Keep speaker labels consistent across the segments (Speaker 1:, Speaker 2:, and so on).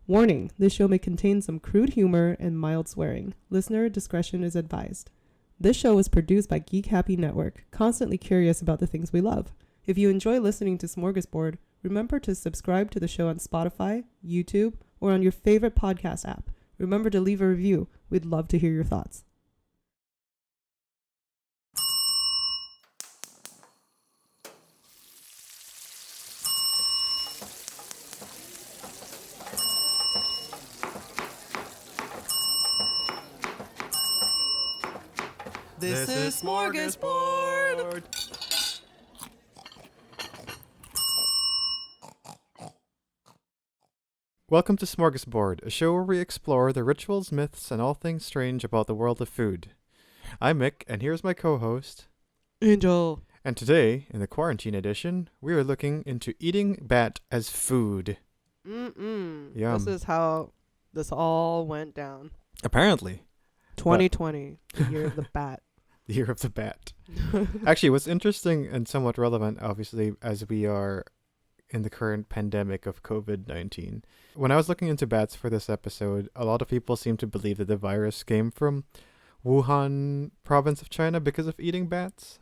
Speaker 1: Warning, this show may contain some crude humor and mild swearing. Listener discretion is advised. This show is produced by Geek Happy Network, constantly curious about the things we love. If you enjoy listening to Smörgåsbord, remember to subscribe to the show on Spotify, YouTube, or on your favorite podcast app. Remember to leave a review. We'd love to hear your thoughts.
Speaker 2: This is Smörgåsbord.
Speaker 3: Welcome to Smörgåsbord, a show where we explore the rituals, myths, and all things strange about the world of food. I'm Mick, and here's my co-host,
Speaker 1: Angel.
Speaker 3: And today, in the quarantine edition, we are looking into eating bat as food.
Speaker 1: Yum.
Speaker 3: Yum.
Speaker 1: This is how this all went down.
Speaker 3: Apparently.
Speaker 1: 2020, the year of the bat.
Speaker 3: The year of the bat. Actually, what's interesting and somewhat relevant, obviously, as we are in the current pandemic of COVID-19. When I was looking into bats for this episode, a lot of people seem to believe that the virus came from Wuhan province of China because of eating bats.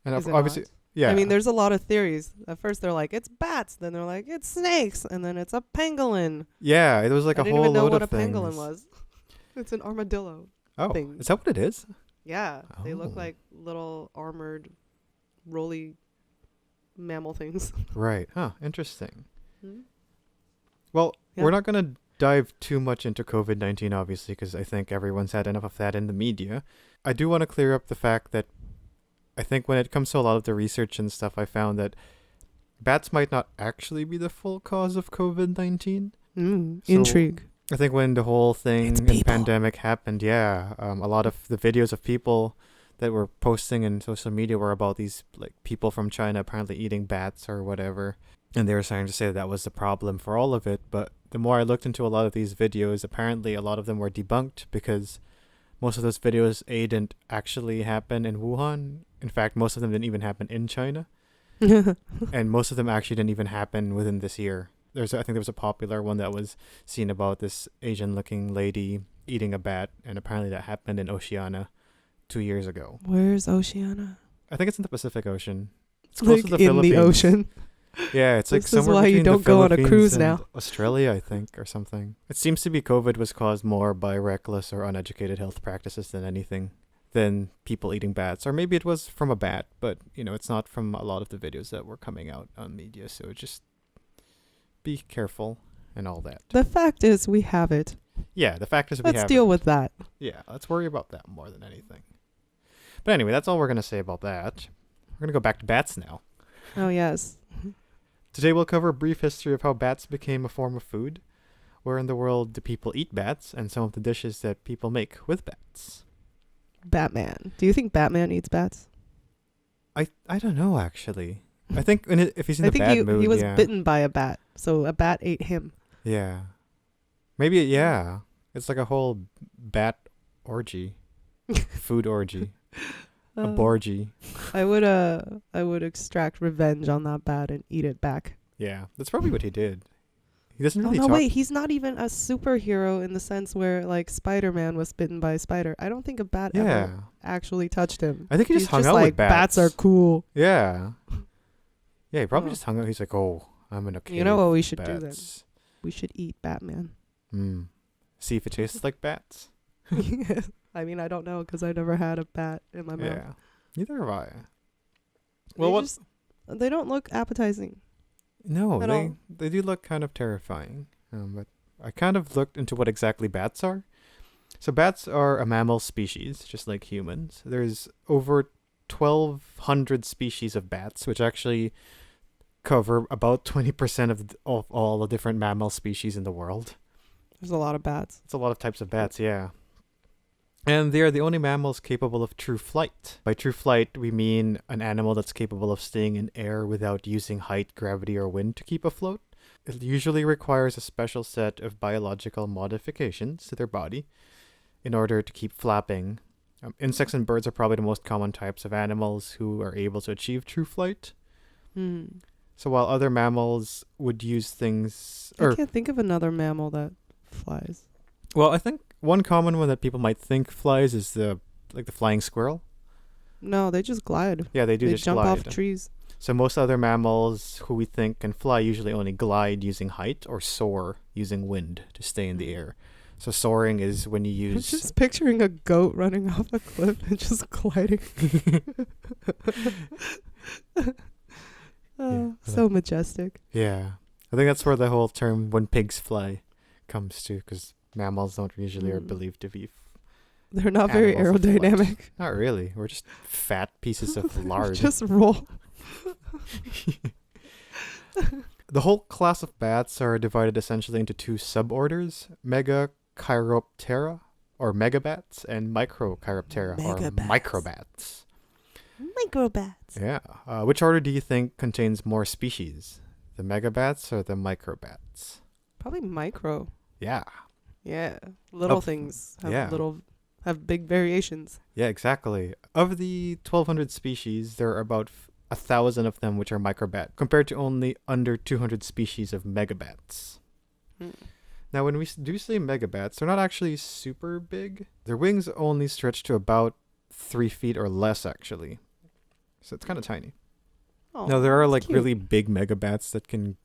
Speaker 3: And
Speaker 1: Is it
Speaker 3: obviously,
Speaker 1: not?
Speaker 3: yeah.
Speaker 1: I mean, there's a lot of theories. At first, they're like, it's bats. Then they're like, it's snakes. And then it's a pangolin.
Speaker 3: Yeah, it was like
Speaker 1: I
Speaker 3: a
Speaker 1: didn't
Speaker 3: whole
Speaker 1: even know
Speaker 3: load
Speaker 1: what a
Speaker 3: of things.
Speaker 1: pangolin was. It's an armadillo.
Speaker 3: Oh,
Speaker 1: thing.
Speaker 3: is that what it is?
Speaker 1: Yeah, they look
Speaker 3: Oh.
Speaker 1: like little armored, roly mammal things.
Speaker 3: Right. Huh. Interesting.
Speaker 1: Hmm?
Speaker 3: Well,
Speaker 1: Yeah.
Speaker 3: we're not going to dive too much into COVID-19, obviously, because I think everyone's had enough of that in the media. I do want to clear up the fact that I think when it comes to a lot of the research and stuff, I found that bats might not actually be the full cause of COVID-19. So-
Speaker 1: Intrigue.
Speaker 3: I think when the whole thing
Speaker 1: It's
Speaker 3: in
Speaker 1: people.
Speaker 3: pandemic happened, a lot of the videos of people that were posting in social media were about these like people from China apparently eating bats or whatever. And they were starting to say that was the problem for all of it. But the more I looked into a lot of these videos, apparently a lot of them were debunked because most of those videos didn't actually happen in Wuhan. In fact, most of them didn't even happen in China. And most of them actually didn't even happen within this year. I think there was a popular one that was seen about this Asian-looking lady eating a bat, and apparently that happened in Oceania 2 years ago.
Speaker 1: Where's Oceania?
Speaker 3: I think it's in the Pacific Ocean. It's close to the
Speaker 1: in
Speaker 3: Philippines.
Speaker 1: the ocean.
Speaker 3: Yeah, it's like
Speaker 1: This is
Speaker 3: somewhere
Speaker 1: why you
Speaker 3: between the
Speaker 1: don't go on a
Speaker 3: Philippines
Speaker 1: cruise
Speaker 3: and
Speaker 1: now.
Speaker 3: Australia, I think, or something. It seems to be COVID was caused more by reckless or uneducated health practices than people eating bats. Or maybe it was from a bat, but it's not from a lot of the videos that were coming out on media. So just be careful and all that.
Speaker 1: The fact is, we have it.
Speaker 3: Yeah, the fact is we
Speaker 1: Let's
Speaker 3: have
Speaker 1: deal
Speaker 3: it.
Speaker 1: with that.
Speaker 3: Yeah, let's worry about that more than anything. But anyway, that's all we're going to say about that. We're going to go back to bats now.
Speaker 1: Oh, yes.
Speaker 3: Today we'll cover a brief history of how bats became a form of food, where in the world do people eat bats, and some of the dishes that people make with bats.
Speaker 1: Batman. Do you think Batman eats bats?
Speaker 3: I don't know, actually. I think if he's in
Speaker 1: I
Speaker 3: a
Speaker 1: think
Speaker 3: bad mood,
Speaker 1: he was
Speaker 3: yeah.
Speaker 1: bitten by a bat, so a bat ate him.
Speaker 3: Yeah. Maybe, yeah. It's like a whole bat orgy. Food orgy. A borgy.
Speaker 1: I would extract revenge on that bat and eat it back.
Speaker 3: Yeah, that's probably what he did. He doesn't
Speaker 1: Oh,
Speaker 3: really
Speaker 1: no,
Speaker 3: talk.
Speaker 1: wait, he's not even a superhero in the sense where, like, Spider-Man was bitten by a spider. I don't think a bat
Speaker 3: Yeah.
Speaker 1: ever actually touched him.
Speaker 3: I think he
Speaker 1: He's
Speaker 3: just hung out
Speaker 1: like,
Speaker 3: with bats.
Speaker 1: Bats are cool.
Speaker 3: Yeah. Yeah, he probably
Speaker 1: Oh.
Speaker 3: just hung out. He's like, oh, I'm in a cave.
Speaker 1: You know what we should do then?
Speaker 3: bats.
Speaker 1: We should eat Batman.
Speaker 3: See if it tastes like bats.
Speaker 1: I mean, I don't know because I never had a bat in my mouth.
Speaker 3: Yeah. Neither have I.
Speaker 1: They
Speaker 3: Well,
Speaker 1: just- they don't look appetizing.
Speaker 3: No,
Speaker 1: at
Speaker 3: they
Speaker 1: all.
Speaker 3: they do look kind of terrifying. But I kind of looked into what exactly bats are. So bats are a mammal species, just like humans. There's over 1,200 species of bats, which actually cover about 20% of all the different mammal species in the world.
Speaker 1: There's a lot of bats.
Speaker 3: It's a lot of types of bats, yeah. And they are the only mammals capable of true flight. By true flight, we mean an animal that's capable of staying in air without using height, gravity, or wind to keep afloat. It usually requires a special set of biological modifications to their body in order to keep flapping. Insects and birds are probably the most common types of animals who are able to achieve true flight. So while other mammals would use things,
Speaker 1: I can't think of another mammal that flies.
Speaker 3: well, I think one common one that people might think flies is the flying squirrel.
Speaker 1: No, they just glide.
Speaker 3: Yeah, they do
Speaker 1: They
Speaker 3: just
Speaker 1: jump
Speaker 3: glide.
Speaker 1: off trees.
Speaker 3: So most other mammals who we think can fly usually only glide using height or soar using wind to stay in the air. So soaring is when you
Speaker 1: I'm
Speaker 3: use
Speaker 1: just picturing a goat running off a cliff and just gliding. So majestic.
Speaker 3: Yeah. I think that's where the whole term "when pigs fly" comes to, because mammals don't usually are believed to be.
Speaker 1: They're not very
Speaker 3: Animals that fly.
Speaker 1: aerodynamic.
Speaker 3: Not really. We're just fat pieces of lard.
Speaker 1: Just roll.
Speaker 3: The whole class of bats are divided essentially into two suborders: Megachiroptera, or megabats, and Microchiroptera, or
Speaker 1: Megabats.
Speaker 3: microbats.
Speaker 1: Microbats.
Speaker 3: Yeah. Which order do you think contains more species? The megabats or the microbats?
Speaker 1: Probably micro.
Speaker 3: Yeah.
Speaker 1: Yeah. Little
Speaker 3: Of-
Speaker 1: things
Speaker 3: yeah.
Speaker 1: have big variations.
Speaker 3: Yeah, exactly. Of the 1,200 species, there are about 1,000 of them which are microbat, compared to only under 200 species of megabats. Now, when we do say megabats, they're not actually super big. Their wings only stretch to about 3 feet or less, actually. So it's kind of tiny.
Speaker 1: Oh,
Speaker 3: Now, there are
Speaker 1: that's
Speaker 3: like
Speaker 1: cute.
Speaker 3: really big megabats that can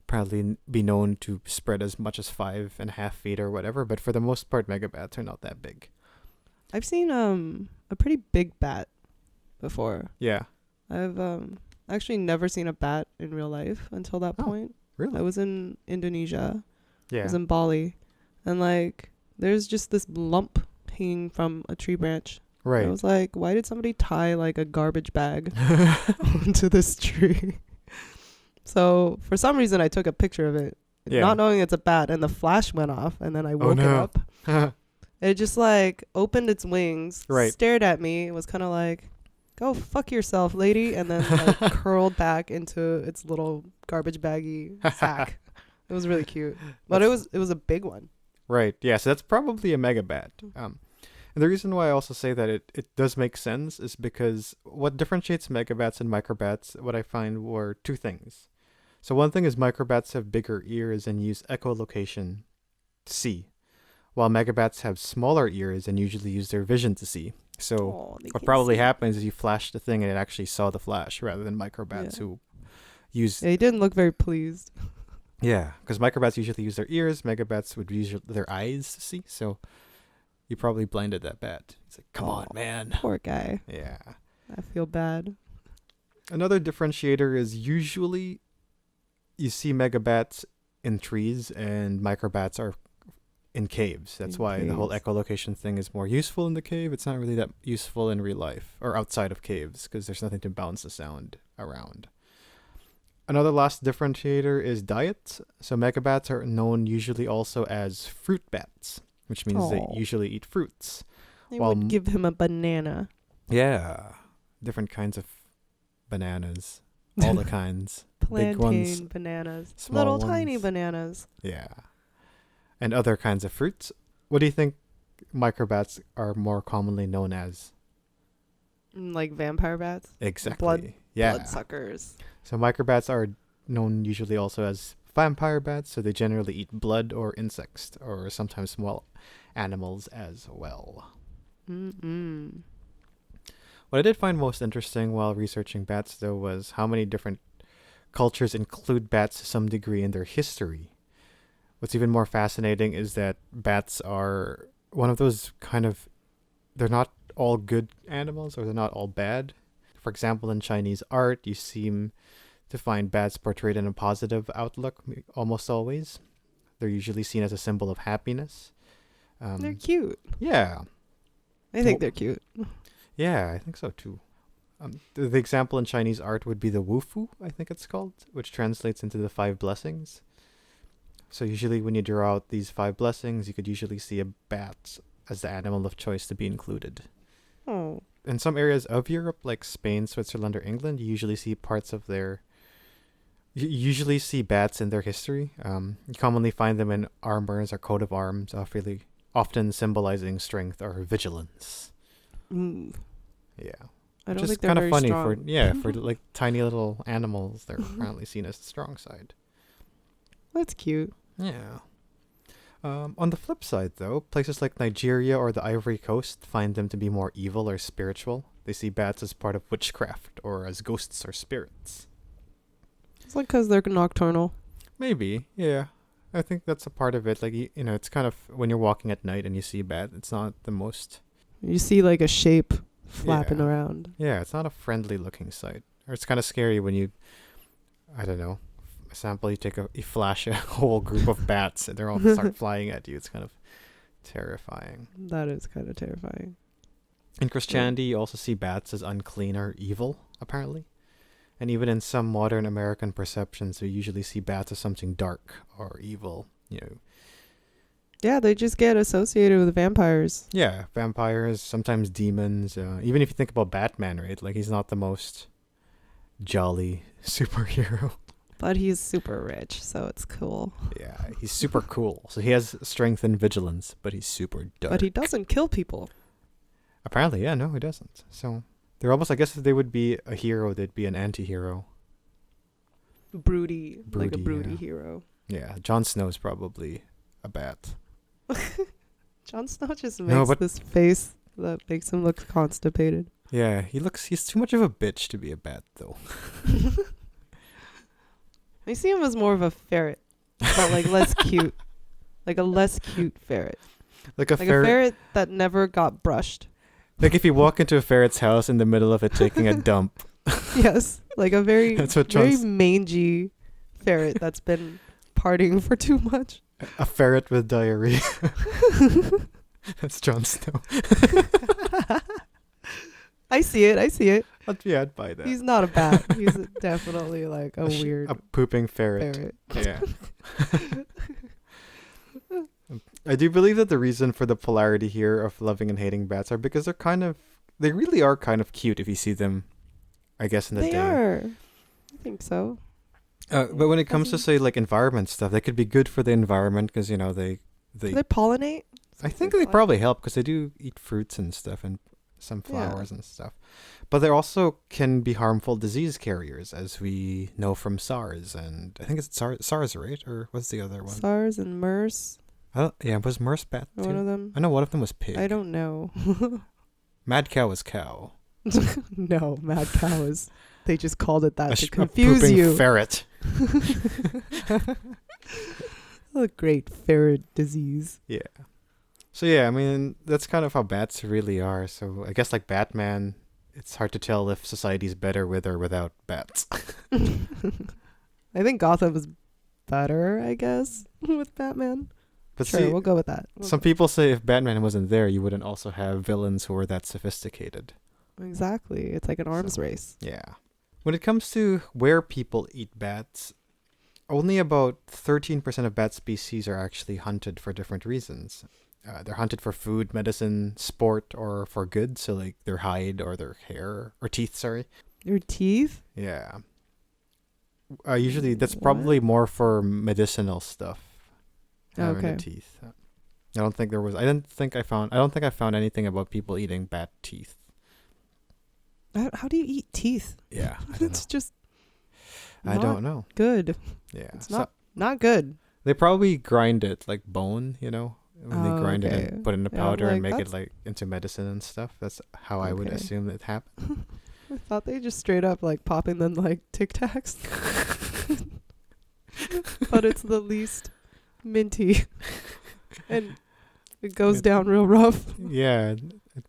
Speaker 3: probably be known to spread as much as 5.5 feet or whatever, but for the most part, megabats are not that big.
Speaker 1: I've seen a pretty big bat before.
Speaker 3: Yeah.
Speaker 1: I've actually never seen a bat in real life until that
Speaker 3: Oh,
Speaker 1: point.
Speaker 3: Really?
Speaker 1: I was in Indonesia. I
Speaker 3: Yeah.
Speaker 1: was in Bali, and like there's just this lump hanging from a tree branch.
Speaker 3: Right.
Speaker 1: I was like, why did somebody tie like a garbage bag onto this tree? So for some reason I took a picture of it,
Speaker 3: Yeah.
Speaker 1: not knowing it's a bat, and the flash went off, and then I woke it
Speaker 3: no.
Speaker 1: up. It just like opened its wings,
Speaker 3: Right.
Speaker 1: stared at me, was kind of like, go fuck yourself, lady, and then like curled back into its little garbage baggy sack. It was really cute, but it was a big one.
Speaker 3: Right. Yeah. So that's probably a megabat. And the reason why I also say that it does make sense is because what differentiates megabats and microbats, what I find, were two things. So one thing is microbats have bigger ears and use echolocation to see, while megabats have smaller ears and usually use their vision to see. So
Speaker 1: They
Speaker 3: what
Speaker 1: can't
Speaker 3: probably
Speaker 1: see.
Speaker 3: happens is you flash the thing and it actually saw the flash, rather than microbats
Speaker 1: Yeah.
Speaker 3: who use.
Speaker 1: Yeah, he didn't look very pleased.
Speaker 3: Yeah, because microbats usually use their ears, megabats would use their eyes to see. So you probably blinded that bat. He's like, come on,
Speaker 1: Aw.
Speaker 3: man.
Speaker 1: Poor guy.
Speaker 3: Yeah.
Speaker 1: I feel bad.
Speaker 3: Another differentiator is usually you see megabats in trees and microbats are in caves. That's
Speaker 1: In
Speaker 3: why the whole
Speaker 1: caves.
Speaker 3: echolocation thing is more useful in the cave. It's not really that useful in real life or outside of caves because there's nothing to bounce the sound around. Another last differentiator is diet. So megabats are known usually also as fruit bats, which means they
Speaker 1: Aw.
Speaker 3: usually eat fruits.
Speaker 1: They
Speaker 3: Well,
Speaker 1: would give him a banana.
Speaker 3: Yeah, different kinds of bananas, all the kinds. Big ones,
Speaker 1: Plantain bananas.
Speaker 3: small
Speaker 1: Little tiny
Speaker 3: ones.
Speaker 1: bananas.
Speaker 3: Yeah, and other kinds of fruits. What do you think microbats are more commonly known as?
Speaker 1: Like vampire bats.
Speaker 3: Exactly. Yeah.
Speaker 1: Bloodsuckers.
Speaker 3: So microbats are known usually also as vampire bats, so they generally eat blood or insects, or sometimes small animals as well.
Speaker 1: Mm-mm.
Speaker 3: What I did find most interesting while researching bats, though, was how many different cultures include bats to some degree in their history. What's even more fascinating is that bats are one of those they're not all good animals, or they're not all bad. For example, in Chinese art, you seem to find bats portrayed in a positive outlook almost always. They're usually seen as a symbol of happiness.
Speaker 1: They're cute.
Speaker 3: Yeah.
Speaker 1: I think
Speaker 3: Well-
Speaker 1: they're cute.
Speaker 3: Yeah, I think so too. The example in Chinese art would be the wufu, I think it's called, which translates into the 5 blessings. So usually when you draw out these 5 blessings, you could usually see a bat as the animal of choice to be included.
Speaker 1: Oh.
Speaker 3: In some areas of Europe, like Spain, Switzerland, or England, you usually see you usually see bats in their history. You commonly find them in armors or coat of arms, often symbolizing strength or vigilance.
Speaker 1: Mm.
Speaker 3: Yeah.
Speaker 1: I don't
Speaker 3: Which is
Speaker 1: think they're
Speaker 3: kind of
Speaker 1: very
Speaker 3: funny
Speaker 1: strong.
Speaker 3: for like tiny little animals. They're apparently seen as the strong side.
Speaker 1: That's cute.
Speaker 3: Yeah. On the flip side, though, places like Nigeria or the Ivory Coast find them to be more evil or spiritual. They see bats as part of witchcraft or as ghosts or spirits.
Speaker 1: It's like because they're nocturnal.
Speaker 3: Maybe, yeah. I think that's a part of it. Like, you know, it's kind of when you're walking at night and you see a bat, it's not the most...
Speaker 1: You see like a shape flapping
Speaker 3: Yeah.
Speaker 1: around.
Speaker 3: Yeah, it's not a friendly looking sight. Or it's kind of scary when you, I don't know, example, you flash a whole group of bats and they're all start flying at you. It's kind of terrifying.
Speaker 1: That is kind of terrifying.
Speaker 3: In Christianity, you also see bats as unclean or evil, apparently. And even in some modern American perceptions, we usually see bats as something dark or evil, you know.
Speaker 1: Yeah, they just get associated with vampires.
Speaker 3: Yeah, vampires, sometimes demons. Even if you think about Batman, right? Like, he's not the most jolly superhero.
Speaker 1: But he's super rich, so it's cool.
Speaker 3: Yeah, he's super cool. So he has strength and vigilance, but he's super dark.
Speaker 1: But he doesn't kill people.
Speaker 3: Apparently, yeah, no, he doesn't. So they're almost, I guess if they would be a hero, they'd be an anti-hero.
Speaker 1: Broody, like a broody
Speaker 3: yeah.
Speaker 1: hero.
Speaker 3: Yeah, Jon Snow's probably a bat.
Speaker 1: Jon Snow just
Speaker 3: No,
Speaker 1: makes
Speaker 3: but-
Speaker 1: this face that makes him look constipated.
Speaker 3: Yeah, he's too much of a bitch to be a bat, though.
Speaker 1: I see him as more of a ferret, but like less cute. Like a less cute ferret.
Speaker 3: Like a
Speaker 1: Like
Speaker 3: ferret.
Speaker 1: a ferret that never got brushed.
Speaker 3: Like if you walk into a ferret's house in the middle of it taking a dump.
Speaker 1: Yes. Like a very,
Speaker 3: That's what
Speaker 1: very
Speaker 3: Jon's-
Speaker 1: mangy ferret that's been partying for too much.
Speaker 3: A ferret with diarrhea. That's Jon Snow.
Speaker 1: I see it.
Speaker 3: I'd buy that.
Speaker 1: He's not a bat. He's definitely like a
Speaker 3: A
Speaker 1: weird
Speaker 3: pooping ferret.
Speaker 1: ferret.
Speaker 3: Yeah. I do believe that the reason for the polarity here of loving and hating bats are because they really are kind of cute if you see them, I guess, in the
Speaker 1: They
Speaker 3: day.
Speaker 1: are. I think so.
Speaker 3: But when it comes to, say, like environment stuff, they could be good for the environment because, you know,
Speaker 1: Do they pollinate?
Speaker 3: I think they probably help because they do eat fruits and stuff and some flowers and stuff. But they also can be harmful disease carriers, as we know from SARS. And I think it's SARS, right? Or what's the other one?
Speaker 1: SARS and MERS.
Speaker 3: Yeah, was MERS bat too?
Speaker 1: One of them.
Speaker 3: I know one of them was pig.
Speaker 1: I don't know.
Speaker 3: Mad cow was cow.
Speaker 1: No, mad cows. They just called it that to
Speaker 3: A
Speaker 1: confuse
Speaker 3: pooping
Speaker 1: you.
Speaker 3: ferret.
Speaker 1: A great ferret disease.
Speaker 3: Yeah. So yeah, I mean, that's kind of how bats really are. So I guess like Batman, it's hard to tell if society's better with or without bats.
Speaker 1: I think Gotham is better, I guess, with Batman.
Speaker 3: But
Speaker 1: Sure,
Speaker 3: see,
Speaker 1: we'll go with that.
Speaker 3: some people say if Batman wasn't there, you wouldn't also have villains who were that sophisticated.
Speaker 1: Exactly. It's like an arms race.
Speaker 3: Yeah. When it comes to where people eat bats, only about 13% of bat species are actually hunted for different reasons. They're hunted for food, medicine, sport, or for goods, so like their hide or their hair, or teeth, sorry.
Speaker 1: Your teeth?
Speaker 3: Yeah. Usually that's probably more for medicinal stuff. Having the
Speaker 1: Okay.
Speaker 3: teeth. I don't think I found anything about people eating bat teeth.
Speaker 1: How do you eat teeth?
Speaker 3: Yeah, I don't
Speaker 1: It's
Speaker 3: know.
Speaker 1: just
Speaker 3: I don't know.
Speaker 1: good.
Speaker 3: Yeah.
Speaker 1: It's
Speaker 3: So
Speaker 1: not good.
Speaker 3: they probably grind it like bone, you know? When they
Speaker 1: Oh,
Speaker 3: grind it
Speaker 1: okay.
Speaker 3: and put it in a
Speaker 1: Yeah,
Speaker 3: powder and
Speaker 1: like,
Speaker 3: make it
Speaker 1: that's-
Speaker 3: like into medicine and stuff. That's how I would
Speaker 1: Okay.
Speaker 3: assume it happened.
Speaker 1: I thought they just straight up like popping them like Tic Tacs. But it's the least minty. And it goes down real rough.
Speaker 3: Yeah.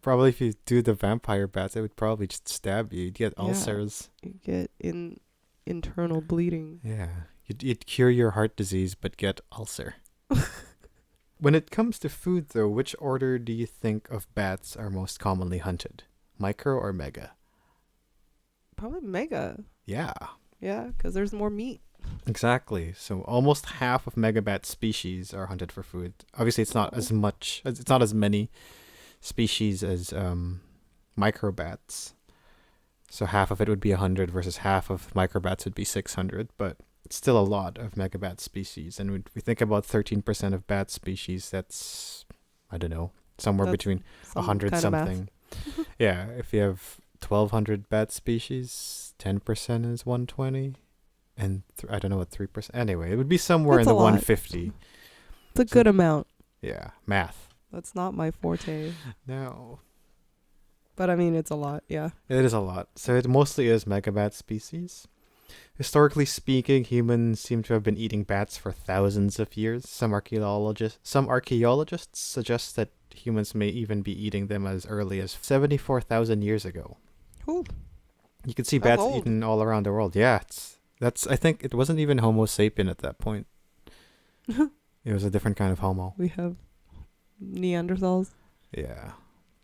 Speaker 3: Probably if you do the vampire bats, it would probably just stab you. You'd get
Speaker 1: Yeah.
Speaker 3: ulcers.
Speaker 1: You get internal bleeding.
Speaker 3: Yeah. You'd cure your heart disease but get ulcer. When it comes to food, though, which order do you think of bats are most commonly hunted? Micro or mega?
Speaker 1: Probably mega.
Speaker 3: Yeah,
Speaker 1: Yeah, because there's more meat.
Speaker 3: exactly. So almost half of megabat species are hunted for food. Obviously, it's not as much. It's not as many species as microbats. So half of it would be 100 versus half of microbats would be 600. But it's still a lot of megabat species. And when we think about 13% of bat species, that's, I don't know, somewhere
Speaker 1: That's
Speaker 3: between
Speaker 1: Some
Speaker 3: 100
Speaker 1: kind of math.
Speaker 3: something. Yeah, if you have 1,200 bat species. 10% is 120. And I don't know what 3%. Anyway, it would be somewhere
Speaker 1: That's
Speaker 3: in
Speaker 1: a
Speaker 3: the
Speaker 1: lot.
Speaker 3: 150.
Speaker 1: It's a good amount.
Speaker 3: Yeah, math.
Speaker 1: That's not my forte.
Speaker 3: No.
Speaker 1: But I mean, it's a lot, yeah.
Speaker 3: It is a lot. So it mostly is megabat species. Historically speaking, humans seem to have been eating bats for thousands of years. Some archaeologists suggest that humans may even be eating them as early as 74,000 years ago.
Speaker 1: Ooh.
Speaker 3: You can see
Speaker 1: That's
Speaker 3: bats
Speaker 1: old.
Speaker 3: eaten all around the world. Yeah, I think it wasn't even Homo sapien at that point. It was a different kind of Homo.
Speaker 1: We have Neanderthals,
Speaker 3: Yeah.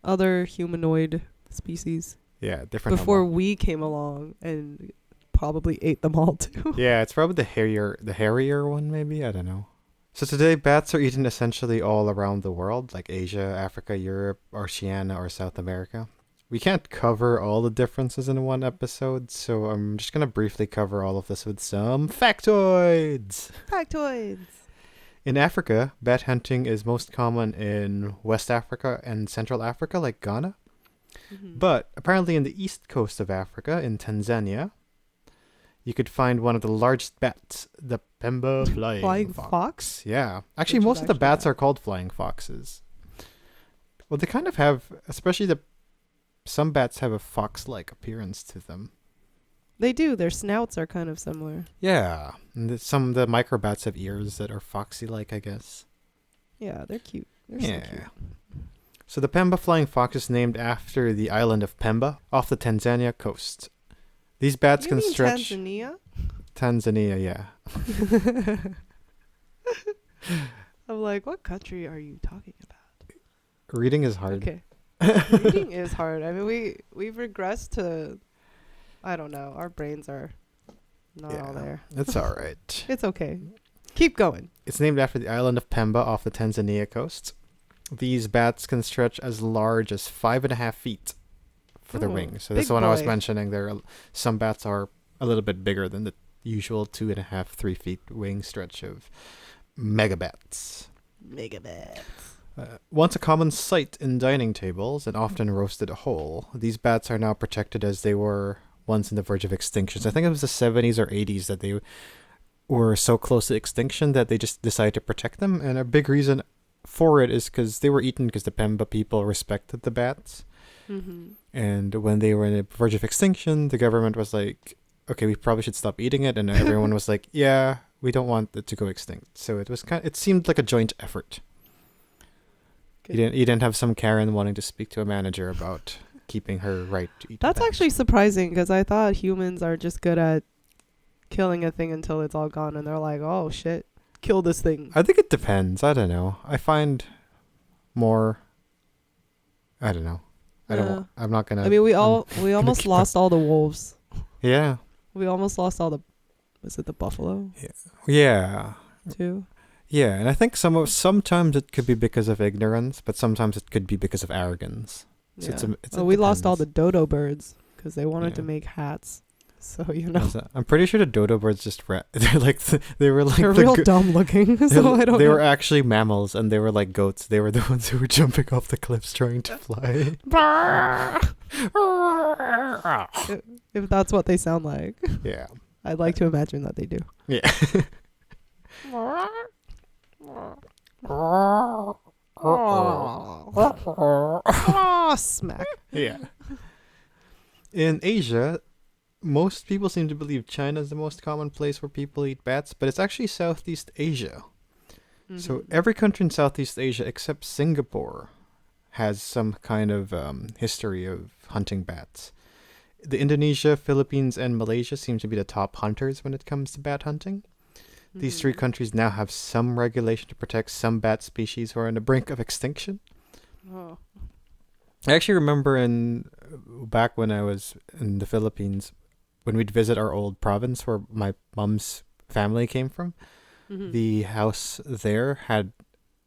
Speaker 1: other humanoid species.
Speaker 3: Yeah, different
Speaker 1: Before
Speaker 3: Homo.
Speaker 1: we came along and probably ate them all too.
Speaker 3: Yeah, it's probably the hairier one, maybe. I don't know. So today, bats are eaten essentially all around the world, like Asia, Africa, Europe, Oceania, or South America. We can't cover all the differences in one episode, so I'm just gonna briefly cover all of this with some factoids.
Speaker 1: Factoids.
Speaker 3: In Africa, bat hunting is most common in West Africa and Central Africa, like Ghana.
Speaker 1: Mhm.
Speaker 3: But apparently in the east coast of Africa, in Tanzania, you could find one of the largest bats, the Pemba
Speaker 1: Flying fox?
Speaker 3: Yeah. Actually,
Speaker 1: Which is
Speaker 3: most of the
Speaker 1: actually
Speaker 3: bats
Speaker 1: bad.
Speaker 3: are called flying foxes. Well, they kind of have, especially some bats have a fox-like appearance to them.
Speaker 1: They do. Their snouts are kind of similar.
Speaker 3: Yeah. And some of the microbats have ears that are foxy-like, I guess.
Speaker 1: Yeah, they're cute. They're
Speaker 3: Yeah.
Speaker 1: so cute.
Speaker 3: So the Pemba flying fox is named after the island of Pemba off the Tanzania coast. These bats
Speaker 1: You
Speaker 3: can
Speaker 1: mean
Speaker 3: stretch...
Speaker 1: Tanzania?
Speaker 3: Tanzania, yeah.
Speaker 1: I'm like, what country are you talking about?
Speaker 3: Reading is hard.
Speaker 1: Okay. Reading is hard. I mean, we've regressed to, I don't know. Our brains are not all there.
Speaker 3: It's all right.
Speaker 1: It's okay. Keep going.
Speaker 3: It's named after the island of Pemba off the Tanzania coast. These bats can stretch as large as 5.5 feet for the
Speaker 1: Oh,
Speaker 3: wings. So this
Speaker 1: big
Speaker 3: is one I was
Speaker 1: boy.
Speaker 3: mentioning. Some bats are a little bit bigger than the usual 2.5, 3 feet wing stretch of megabats.
Speaker 1: Megabats.
Speaker 3: Once a common sight in dining tables and often roasted whole, these bats are now protected as they were once on the verge of extinction. So I think it was the 70s or 80s that they were so close to extinction that they just decided to protect them. And a big reason for it is because they were eaten because the Pemba people respected the bats.
Speaker 1: Mm-hmm.
Speaker 3: And when they were on the verge of extinction, the government was like, okay, we probably should stop eating it. And everyone was like, yeah, we don't want it to go extinct. So it seemed like a joint effort. You didn't have some Karen wanting to speak to a manager about keeping her right to eat.
Speaker 1: That's
Speaker 3: bats.
Speaker 1: actually surprising because I thought humans are just good at killing a thing until it's all gone and they're like, oh shit, kill this thing.
Speaker 3: I think it depends. I don't know. I find more. I don't know. I'm not gonna.
Speaker 1: I mean, we
Speaker 3: I'm
Speaker 1: almost
Speaker 3: keep
Speaker 1: lost all the wolves.
Speaker 3: Yeah.
Speaker 1: We almost lost all the, was it the buffalo
Speaker 3: Yeah.
Speaker 1: too?
Speaker 3: Yeah, and I think sometimes it could be because of ignorance, but sometimes it could be because of arrogance. So
Speaker 1: Yeah.
Speaker 3: it
Speaker 1: We lost all the
Speaker 3: depends.
Speaker 1: dodo birds because they wanted to
Speaker 3: Yeah.
Speaker 1: make hats. So, you know,
Speaker 3: I'm pretty sure the dodo birds just they're like they were like
Speaker 1: they're
Speaker 3: the
Speaker 1: real dumb looking. So I don't
Speaker 3: they
Speaker 1: know.
Speaker 3: were actually mammals, and they were like goats. They were the ones who were jumping off the cliffs trying to fly.
Speaker 1: If that's what they sound like,
Speaker 3: Yeah.
Speaker 1: I'd like to imagine that they do.
Speaker 3: Yeah.
Speaker 1: Oh, smack.
Speaker 3: Yeah. In Asia, most people seem to believe China is the most common place where people eat bats, but it's actually Southeast Asia. So
Speaker 1: Mhm.
Speaker 3: every country in Southeast Asia except Singapore has some kind of history of hunting bats. The Indonesia, Philippines, and Malaysia seem to be the top hunters when it comes to bat hunting. These three
Speaker 1: Mhm.
Speaker 3: countries now have some regulation to protect some bat species who are on the brink of extinction.
Speaker 1: Oh.
Speaker 3: I actually remember back when I was in the Philippines, when we'd visit our old province where my mom's family came from,
Speaker 1: Mhm.
Speaker 3: the house there had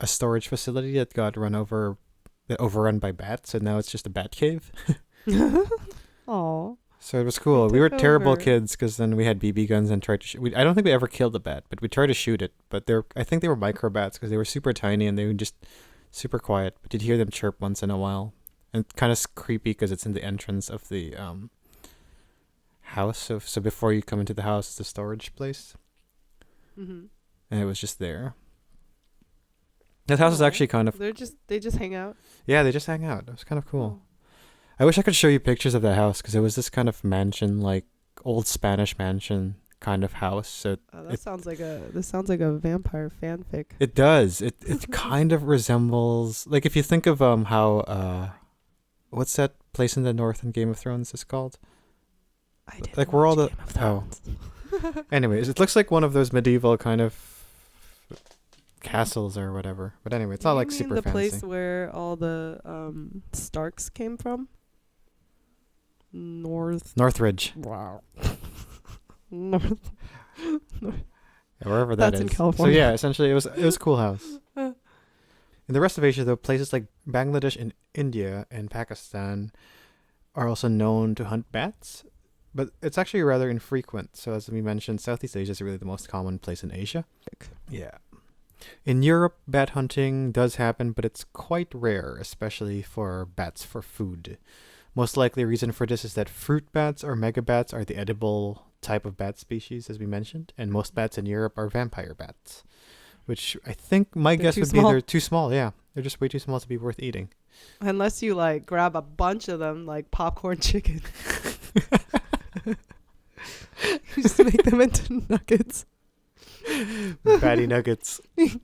Speaker 3: a storage facility that got overrun by bats, and now it's just a bat cave.
Speaker 1: Aw.
Speaker 3: So it was cool.
Speaker 1: They
Speaker 3: We were
Speaker 1: took
Speaker 3: terrible
Speaker 1: over.
Speaker 3: kids because then we had BB guns and tried to shoot. I don't think we ever killed a bat, but we tried to shoot it. But I think they were microbats because they were super tiny and they were just super quiet. But you'd hear them chirp once in a while. And kind of creepy because it's in the entrance of the house. So before you come into the house, it's the storage place.
Speaker 1: Mm-hmm.
Speaker 3: And it was just there. That house is actually kind of...
Speaker 1: They just hang out?
Speaker 3: Yeah, they just hang out. It was kind of cool. I wish I could show you pictures of that house because it was this kind of mansion, like old Spanish mansion kind of house. So
Speaker 1: this sounds like a vampire fanfic.
Speaker 3: It does. It kind of resembles, like, if you think of how what's that place in the north in Game of Thrones is called?
Speaker 1: I didn't
Speaker 3: like where all the
Speaker 1: Game of Thrones.
Speaker 3: Anyways, it looks like one of those medieval kind of castles or whatever. But anyway, it's not like super
Speaker 1: the
Speaker 3: fancy.
Speaker 1: Place where all the Starks came from?
Speaker 3: Northridge.
Speaker 1: Wow. North.
Speaker 3: Yeah, wherever that
Speaker 1: That's
Speaker 3: is.
Speaker 1: in California.
Speaker 3: So yeah, essentially it was a cool house. In the rest of Asia, though, places like Bangladesh and India and Pakistan are also known to hunt bats, but it's actually rather infrequent. So as we mentioned, Southeast Asia is really the most common place in Asia. Yeah. In Europe, bat hunting does happen, but it's quite rare, especially for bats for food. Most likely reason for this is that fruit bats or megabats are the edible type of bat species, as we mentioned, and most bats in Europe are vampire bats, which I think my guess would be they're too small. Yeah, they're just way too small to be worth eating.
Speaker 1: Unless you like grab a bunch of them like popcorn chicken. You just make them into nuggets.
Speaker 3: Batty nuggets.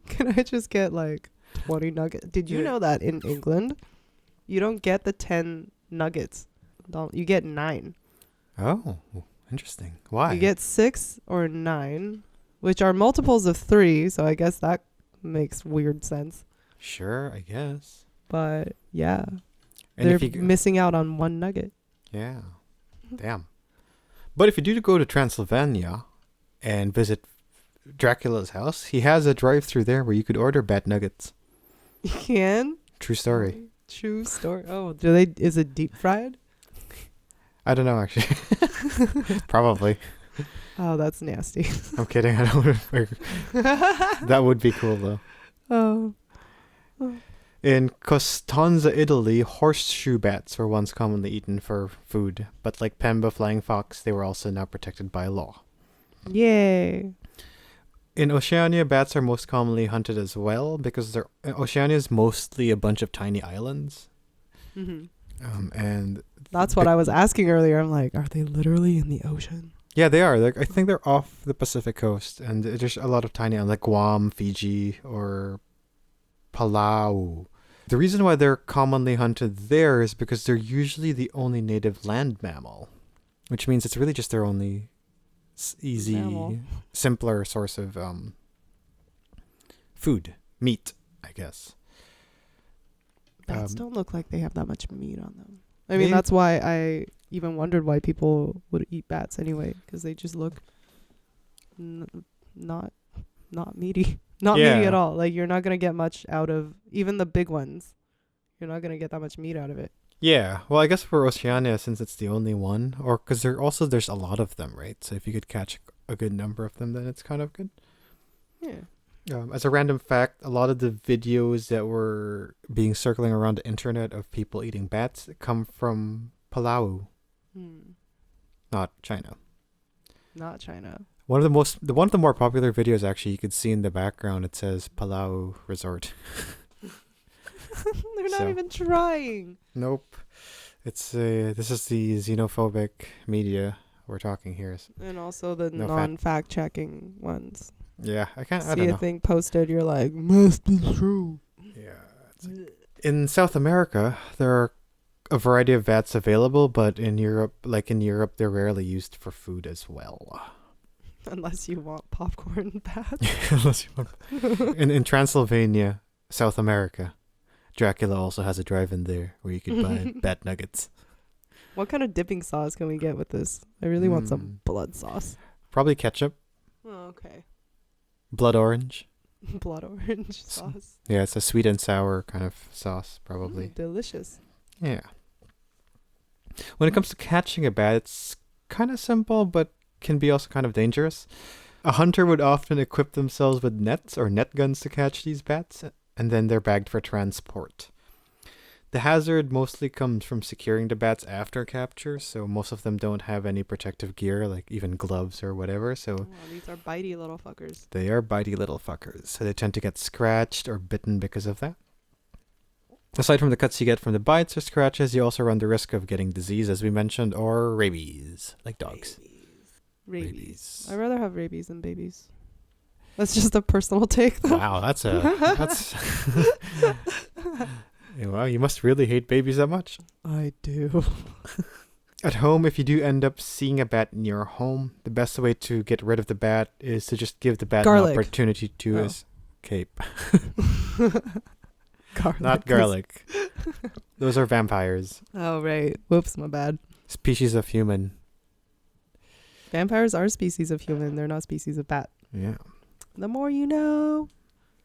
Speaker 1: Can I just get like 20 nuggets? Did you know that in England, you don't get the 10 nuggets? You get 9.
Speaker 3: Oh, interesting. Why?
Speaker 1: You get 6 or 9, which are multiples of 3. So I guess that makes weird sense.
Speaker 3: Sure, I guess.
Speaker 1: But yeah,
Speaker 3: and
Speaker 1: they're missing out on 1 nugget.
Speaker 3: Yeah, damn. But if you do go to Transylvania and visit Dracula's house, he has a drive-through there where you could order bat nuggets.
Speaker 1: You can?
Speaker 3: True story.
Speaker 1: True story. Oh, is it deep fried?
Speaker 3: I don't know, actually. Probably.
Speaker 1: Oh, that's nasty.
Speaker 3: I'm kidding. I don't That would be cool, though.
Speaker 1: Oh.
Speaker 3: In Costanza, Italy, horseshoe bats were once commonly eaten for food, but like Pemba flying fox, they were also now protected by law.
Speaker 1: Yay.
Speaker 3: In Oceania, bats are most commonly hunted as well because Oceania is mostly a bunch of tiny islands.
Speaker 1: Mm-hmm.
Speaker 3: And
Speaker 1: that's what I was asking earlier. I'm like, are they literally in the ocean?
Speaker 3: Yeah, they are. I think they're off the Pacific coast, and there's a lot of tiny islands like Guam, Fiji, or Palau. The reason why they're commonly hunted there is because they're usually the only native land mammal, which means it's really just their only easy, simpler source of food, meat, I guess.
Speaker 1: Bats don't look like they have that much meat on them. I mean, that's why I even wondered why people would eat bats anyway, because they just look not meaty. Not meaty at all. Like, you're not going to get much out of, even the big ones. You're not going to get that much meat out of it.
Speaker 3: Yeah. Well, I guess for Oceania, since it's the only one, or because there's a lot of them, right? So if you could catch a good number of them, then it's kind of good.
Speaker 1: Yeah.
Speaker 3: As a random fact, a lot of the videos that were being circling around the internet of people eating bats come from Palau, not China.
Speaker 1: Not China.
Speaker 3: One of the more popular videos, actually, you could see in the background, it says Palau Resort.
Speaker 1: They're not even trying.
Speaker 3: Nope. This is the xenophobic media we're talking here.
Speaker 1: And also the non-fact checking ones.
Speaker 3: Yeah, I don't know.
Speaker 1: See a thing posted, you're like, must be true.
Speaker 3: Yeah. In South America, there are a variety of bats available, but in Europe, they're rarely used for food as well.
Speaker 1: Unless you want popcorn bats.
Speaker 3: Unless you want. In Transylvania, South America, Dracula also has a drive-in there where you could buy bat nuggets.
Speaker 1: What kind of dipping sauce can we get with this? I really want some blood sauce.
Speaker 3: Probably ketchup.
Speaker 1: Oh, okay.
Speaker 3: Blood orange.
Speaker 1: Blood orange sauce.
Speaker 3: Yeah, it's a sweet and sour kind of sauce, probably.
Speaker 1: Delicious.
Speaker 3: Yeah. When it comes to catching a bat, it's kind of simple, but can be also kind of dangerous. A hunter would often equip themselves with nets or net guns to catch these bats, and then they're bagged for transport. The hazard mostly comes from securing the bats after capture, so most of them don't have any protective gear, like even gloves or whatever, so
Speaker 1: Oh, these are bitey little fuckers.
Speaker 3: they are bitey little fuckers, so they tend to get scratched or bitten because of that. Aside from the cuts you get from the bites or scratches, you also run the risk of getting disease, as we mentioned, or rabies, like dogs.
Speaker 1: Rabies. I'd rather have rabies than babies. That's just a personal take, though.
Speaker 3: Wow, that's wow, you must really hate babies that much.
Speaker 1: I do.
Speaker 3: At home, if you do end up seeing a bat in your home, the best way to get rid of the bat is to just give the bat an opportunity to escape.
Speaker 1: Garlic.
Speaker 3: Not garlic. Those are vampires.
Speaker 1: Oh, right. Whoops, my bad.
Speaker 3: Species of human.
Speaker 1: Vampires are species of human. They're not species of bat.
Speaker 3: Yeah.
Speaker 1: The more you know.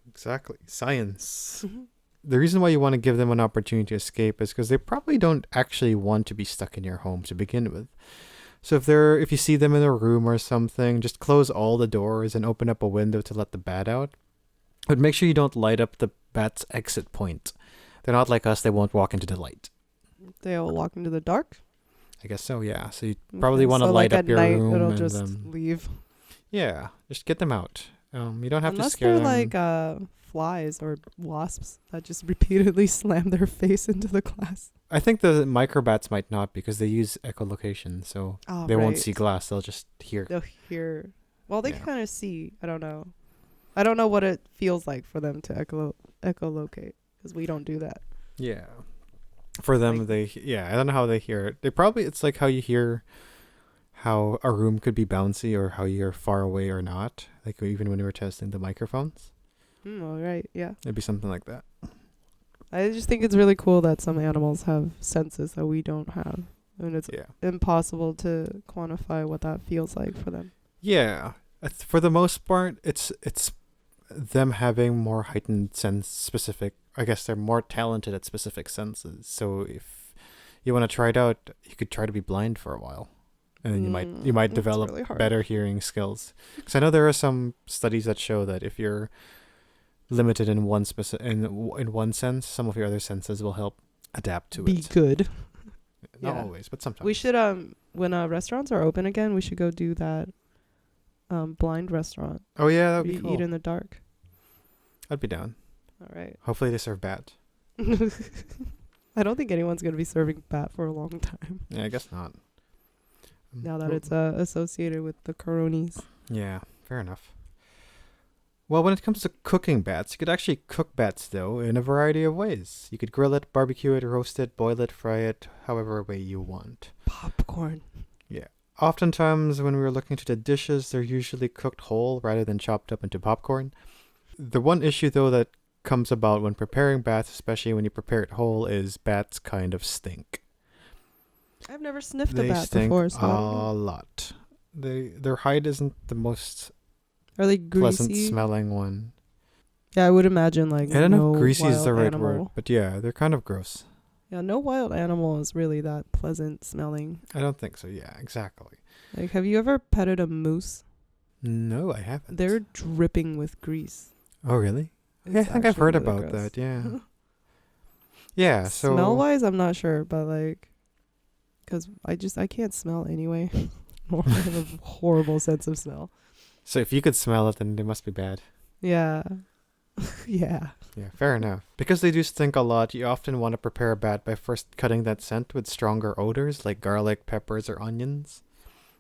Speaker 3: Exactly. Science. The reason why you want to give them an opportunity to escape is because they probably don't actually want to be stuck in your home to begin with. So if you see them in a room or something, just close all the doors and open up a window to let the bat out. But make sure you don't light up the bat's exit point. They're not like us, they won't walk into the light.
Speaker 1: They'll walk into the dark?
Speaker 3: I guess so, yeah. So you probably want to light up your
Speaker 1: night,
Speaker 3: room.
Speaker 1: It'll
Speaker 3: and,
Speaker 1: just leave.
Speaker 3: Yeah, just get them out. You don't have
Speaker 1: Unless
Speaker 3: to scare them.
Speaker 1: Unless they're like flies or wasps that just repeatedly slam their face into the glass.
Speaker 3: I think the microbats might not because they use echolocation, so they won't see glass. They'll just hear.
Speaker 1: They'll hear. Well, they can kind of see. I don't know. I don't know what it feels like for them to echolocate because we don't do that.
Speaker 3: Yeah. For them, I don't know how they hear it. It's like how you hear how a room could be bouncy or how you're far away or not. Like even when we were testing the microphones.
Speaker 1: All right. Yeah.
Speaker 3: It'd be something like that.
Speaker 1: I just think it's really cool that some animals have senses that we don't have. And it's impossible to quantify what that feels like for them.
Speaker 3: Yeah. For the most part, it's them having more heightened sense specific. I guess they're more talented at specific senses. So if you want to try it out, you could try to be blind for a while. And then you might develop really better hearing skills. Because I know there are some studies that show that if you're limited in one in one sense, some of your other senses will help adapt to it.
Speaker 1: Be good.
Speaker 3: Not always, but sometimes.
Speaker 1: We should when restaurants are open again, we should go do that blind restaurant.
Speaker 3: Oh yeah, that'd be cool.
Speaker 1: Eat in the dark.
Speaker 3: I'd be down.
Speaker 1: All right.
Speaker 3: Hopefully they serve bat.
Speaker 1: I don't think anyone's going to be serving bat for a long time.
Speaker 3: Yeah, I guess not.
Speaker 1: Now that it's associated with the coronies.
Speaker 3: Yeah, fair enough. Well, when it comes to cooking bats, you could actually cook bats, though, in a variety of ways. You could grill it, barbecue it, roast it, boil it, fry it, however way you want.
Speaker 1: Popcorn.
Speaker 3: Yeah. Oftentimes, when we were looking to the dishes, they're usually cooked whole rather than chopped up into popcorn. The one issue, though, that comes about when preparing bats, especially when you prepare it whole, is bats kind of stink.
Speaker 1: I've never sniffed a bat before. So
Speaker 3: a lot. Their hide isn't the most
Speaker 1: are they greasy?
Speaker 3: Pleasant smelling one.
Speaker 1: Yeah, I would imagine like
Speaker 3: I don't know if greasy is the right
Speaker 1: animal.
Speaker 3: word, but yeah, they're kind of gross.
Speaker 1: Yeah, no wild animal is really that pleasant smelling.
Speaker 3: I don't think so. Yeah, exactly.
Speaker 1: Like, have you ever petted a moose?
Speaker 3: No, I haven't.
Speaker 1: They're dripping with grease.
Speaker 3: Oh, really? Yeah, I think I've heard really about that. Yeah. Yeah. So
Speaker 1: smell-wise, I'm not sure, but like, because I can't smell anyway. I have a horrible sense of smell.
Speaker 3: So if you could smell it, then they must be bad.
Speaker 1: Yeah. Yeah.
Speaker 3: Yeah, fair enough. Because they do stink a lot, you often want to prepare a bat by first cutting that scent with stronger odors like garlic, peppers, or onions,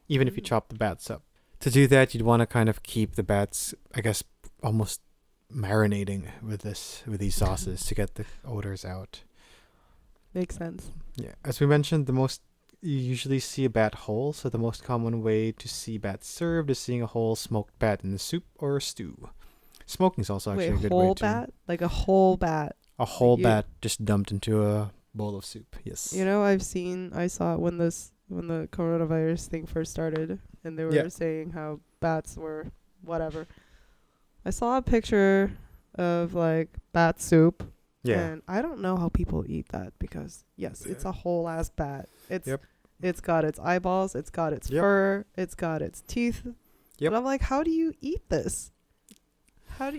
Speaker 3: even if you chop the bats up. To do that, you'd want to kind of keep the bats, I guess, almost marinating with these sauces to get the odors out.
Speaker 1: Makes sense.
Speaker 3: Yeah. As we mentioned, you usually see a bat whole, so the most common way to see bats served is seeing a whole smoked bat in a soup or a stew. Smoking is also actually a good way to...
Speaker 1: whole bat? Like a whole bat?
Speaker 3: A whole bat just dumped into a bowl of soup, yes.
Speaker 1: You know, I saw it when the coronavirus thing first started, and they were saying how bats were whatever. I saw a picture of like bat soup. Yeah. And I don't know how people eat that because it's a whole ass bat. It's got its eyeballs, it's got its fur, it's got its teeth. Yep. And I'm like, how do you eat this? Are